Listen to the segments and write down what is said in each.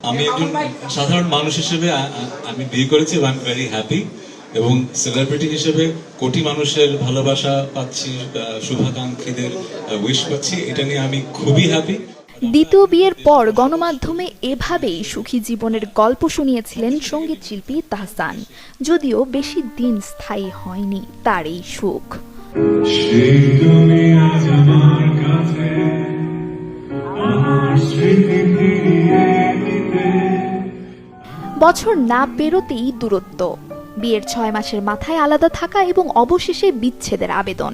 আমি একজন সাধারণ মানুষ হিসেবে আমি বিয়ে করেছি এবং আই এম ভেরি হ্যাপি, এবং সেলিব্রিটি হিসেবে কোটি মানুষের ভালোবাসা পাচ্ছি, শুভাকাঙ্ক্ষীদের উইশ পাচ্ছি, এটা নিয়ে আমি খুবই হ্যাপি। দ্বিতীয় বিয়ের পর গণমাধ্যমে এভাবেই সুখী জীবনের গল্প শুনিয়েছিলেন সঙ্গীত শিল্পী তাহসান, যদিও বেশি দিন স্থায়ী হয়নি তার এই সুখ। বছর না পেরোতেই দূরত্ব, বিয়ের 6 মাসের মাথায় আলাদা থাকা এবং অবশেষে বিচ্ছেদের আবেদন,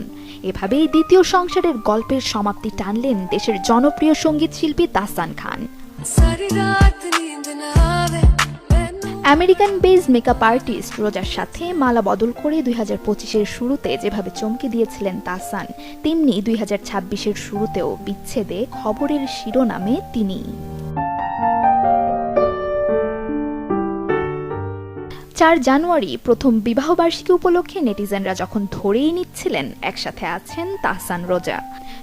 এভাবেই দ্বিতীয় সংসারের গল্পের সমাপ্তি টানলেন দেশের জনপ্রিয় সঙ্গীত শিল্পী তাহসান খান। আমেরিকান বেজ মেকআপ আর্টিস্ট রোজার সাথে মালা বদল করে 2025-এর শুরুতে যেভাবে চমকে দিয়েছিলেন তাহসান, তেমনি 2026-এর শুরুতেও বিচ্ছেদে খবরের শিরোনামে তিনি। 4 জানুয়ারি প্রথম বিবাহবার্ষিকী উপলক্ষে নেটিজেনরা যখন ধরেই নিচ্ছিলেন একসাথে আছেন তাহসান রোজা,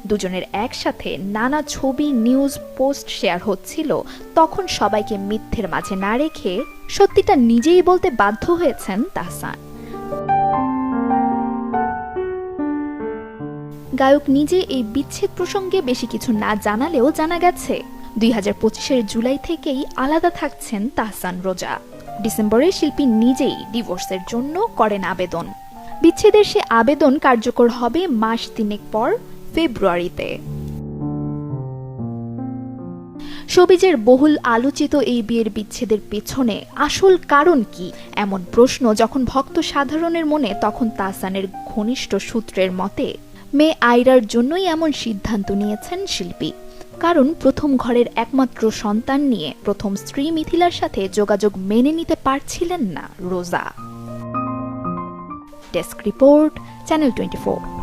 দুজনের একসাথে নানা ছবি, নিউজ, পোস্ট শেয়ার হচ্ছিল, তখন সবাইকে মিথ্যের মাঝে না রেখে সত্যিটা নিজেই বলতে বাধ্য হয়েছেন তাহসান। গায়ক নিজে এই বিচ্ছেদ প্রসঙ্গে বেশি কিছু না জানালেও জানা গেছে 2025-এর জুলাই থেকেই আলাদা থাকছেন তাহসান রোজা। ডিসেম্বরে শিল্পী নিজেই ডিভোর্সের জন্য করেন আবেদন। বিচ্ছেদের সে আবেদন কার্যকর হবে মাস 3 পর, ফেব্রুয়ারিতে। শোবিজের বহুল আলোচিত এই বিয়ের বিচ্ছেদের পেছনে আসল কারণ কি, এমন প্রশ্ন যখন ভক্ত সাধারণের মনে, তখন তাহসানের ঘনিষ্ঠ সূত্রের মতে মেয়ে আয়রার জন্যই এমন সিদ্ধান্ত নিয়েছেন শিল্পী। কারণ প্রথম ঘরের একমাত্র সন্তান নিয়ে প্রথম স্ত্রী মিথিলার সাথে যোগাযোগ মেনে নিতে পারছিলেন না রোজা। Desk report, channel 24।